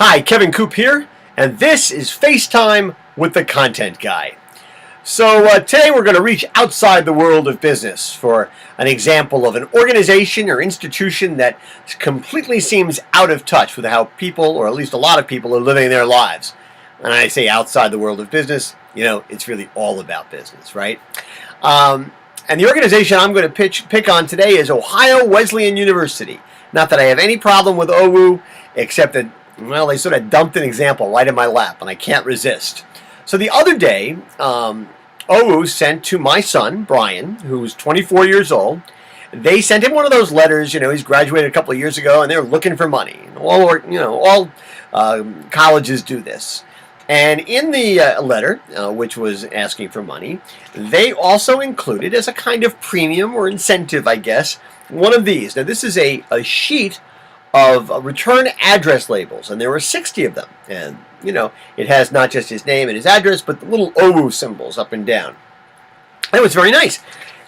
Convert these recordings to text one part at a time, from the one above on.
Hi, Kevin Coop here, and this is FaceTime with the Content Guy. So today we're going to reach outside the world of business for an example of an organization or institution that completely seems out of touch with how people, or at least a lot of people, are living their lives. And I say outside the world of business, it's really all about business, right? And the organization I'm going to pick on today is Ohio Wesleyan University. Not that I have any problem with OWU, except that, well, they sort of dumped an example right in my lap, and I can't resist. So the other day, OWU sent to my son, Brian, who's 24 years old, they sent him one of those letters. He's graduated a couple of years ago, and they're looking for money. All colleges do this. And in the letter, which was asking for money, they also included, as a kind of premium or incentive, I guess, one of these. Now, this is a sheet of return address labels, and there were 60 of them. And, it has not just his name and his address, but the little OWU symbols up and down. It was very nice.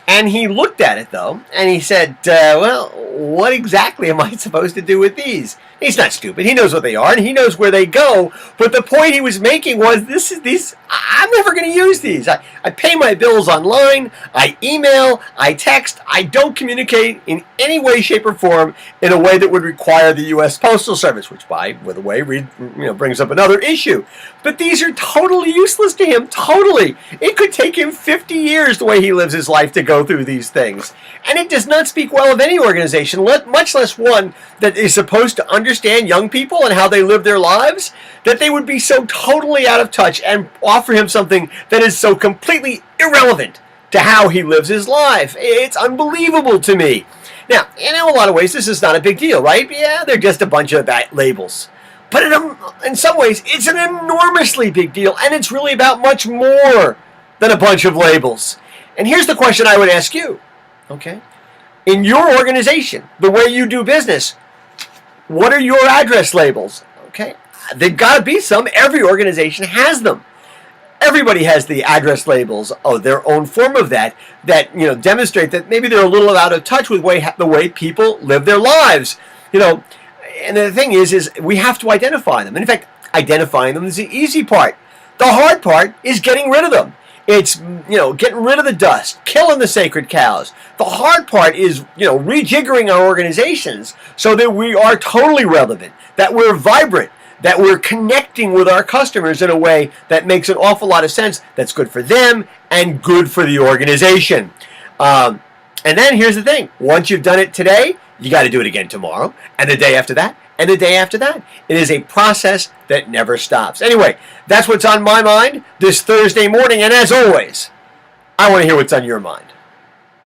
And he looked at it, though, and he said, well, what exactly am I supposed to do with these? He's not stupid. He knows what they are, and he knows where they go. But the point he was making was, I'm never going to use these. I pay my bills online. I email. I text. I don't communicate in any way, shape, or form in a way that would require the U.S. Postal Service, which, by the way, brings up another issue. But these are totally useless to him. Totally. It could take him 50 years, the way he lives his life, to go through these things. And it does not speak well of any organization, much less one that is supposed to understand young people and how they live their lives, that they would be so totally out of touch and offer him something that is so completely irrelevant to how he lives his life. It's unbelievable to me. Now, in a lot of ways, this is not a big deal, right? Yeah, they're just a bunch of labels. But in some ways, it's an enormously big deal, and it's really about much more than a bunch of labels. And here's the question I would ask you, okay? In your organization, the way you do business, what are your address labels? Okay, they've got to be some. Every organization has them. Everybody has the address labels of their own form of that demonstrate that maybe they're a little out of touch with the way people live their lives. And the thing is we have to identify them. And in fact, identifying them is the easy part. The hard part is getting rid of them. It's, getting rid of the dust, killing the sacred cows. The hard part is, rejiggering our organizations so that we are totally relevant, that we're vibrant, that we're connecting with our customers in a way that makes an awful lot of sense, that's good for them and good for the organization. And then here's the thing. Once you've done it today, you got to do it again tomorrow, and the day after that, and the day after that. It is a process that never stops. Anyway, that's what's on my mind this Thursday morning, and as always, I want to hear what's on your mind.